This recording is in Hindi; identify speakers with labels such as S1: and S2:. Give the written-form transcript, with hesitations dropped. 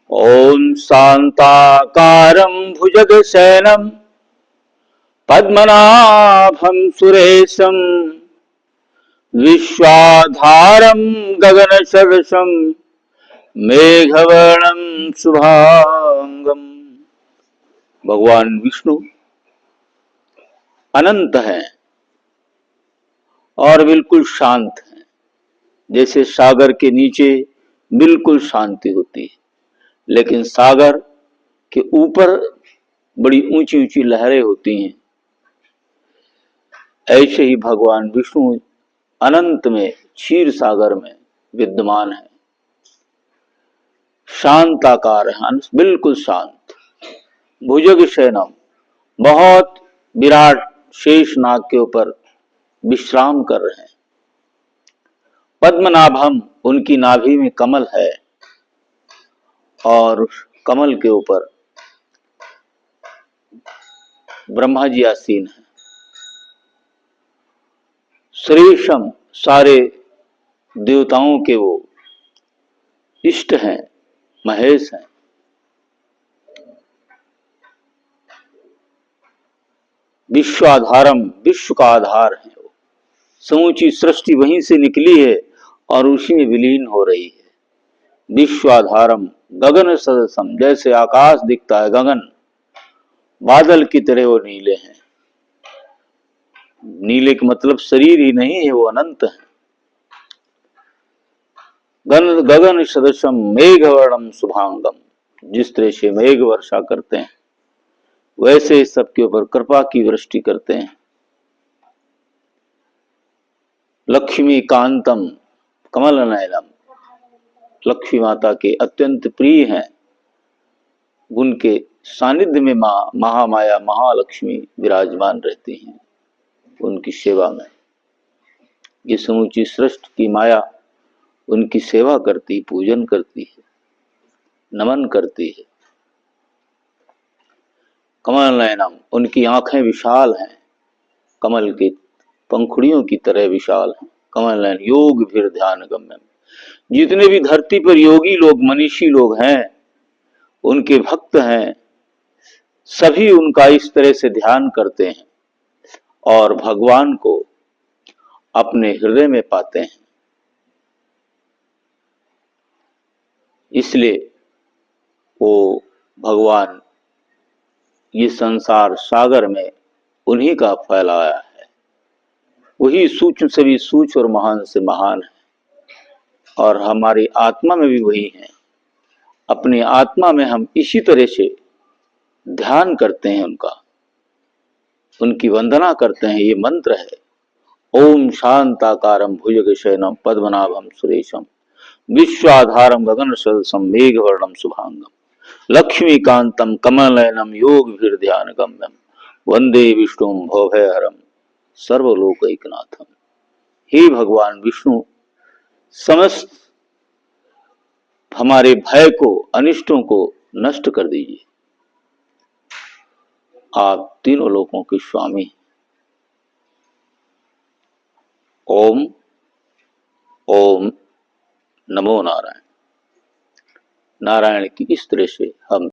S1: ओम शांताकारं भुजगशयनं पद्मनाभं सुरेशं विश्वाधारं गगनसदृशं मेघवर्णं शुभांगं। भगवान विष्णु अनंत हैं और बिल्कुल शांत हैं। जैसे सागर के नीचे बिल्कुल शांति होती है, लेकिन सागर के ऊपर बड़ी ऊंची ऊंची लहरें होती हैं। ऐसे ही भगवान विष्णु अनंत में क्षीर सागर में विद्यमान है। शांत आकार है, बिल्कुल शांत। भुजग शयनम, बहुत विराट शेष नाग के ऊपर विश्राम कर रहे हैं। पद्मनाभम, उनकी नाभि में कमल है और कमल के ऊपर ब्रह्मा जी आसीन है। श्रेषम, सारे देवताओं के वो इष्ट हैं, महेश हैं। विश्वाधारम, विश्व का आधार है वो। समूची सृष्टि वहीं से निकली है और उसी में विलीन हो रही है। विश्वाधारम, गगन सदसम, जैसे आकाश दिखता है गगन, बादल की तरह वो नीले हैं। नीले का मतलब शरीर ही नहीं है, वो अनंत है। गगन सदृशम मेघवर्णम शुभांगम, जिस तरह से मेघ वर्षा करते हैं वैसे सबके ऊपर कृपा की वृष्टि करते हैं। लक्ष्मी कांतम कमल नयनम, लक्ष्मी माता के अत्यंत प्रिय हैं। उनके सानिध्य में महामाया महालक्ष्मी विराजमान रहती हैं। उनकी सेवा में ये समूची सृष्टि की माया उनकी सेवा करती, पूजन करती है, नमन करती है। कमल नयनम, उनकी आंखें विशाल हैं, कमल के पंखुड़ियों की तरह विशाल हैं। कमल नयन योग फिर ध्यान गम्यम, जितने भी धरती पर योगी लोग, मनीषी लोग हैं, उनके भक्त हैं, सभी उनका इस तरह से ध्यान करते हैं और भगवान को अपने हृदय में पाते हैं। इसलिए वो भगवान ये संसार सागर में उन्हीं का फैलाया है। वही सूक्ष्म से भी सूक्ष्म और महान से महान है और हमारी आत्मा में भी वही है। अपनी आत्मा में हम इसी तरह से ध्यान करते हैं, उनकी वंदना करते हैं। ये मंत्र है, ओम शांताकारं भुजगशयनं पद्मनाभं सुरेशं विश्वाधारं गगन सदृशं मेघवर्णं शुभांगं लक्ष्मीकांतं कमलनयनं योगभिर्ध्यानगम्यं वंदे विष्णुं भवभयहरं सर्वलोकैकनाथं। हे भगवान विष्णु, समस्त हमारे भय को, अनिष्टों को नष्ट कर दीजिए। आप तीनों लोकों के स्वामी। ओम ओम नमो नारायण। नारायण की इस तरह से हम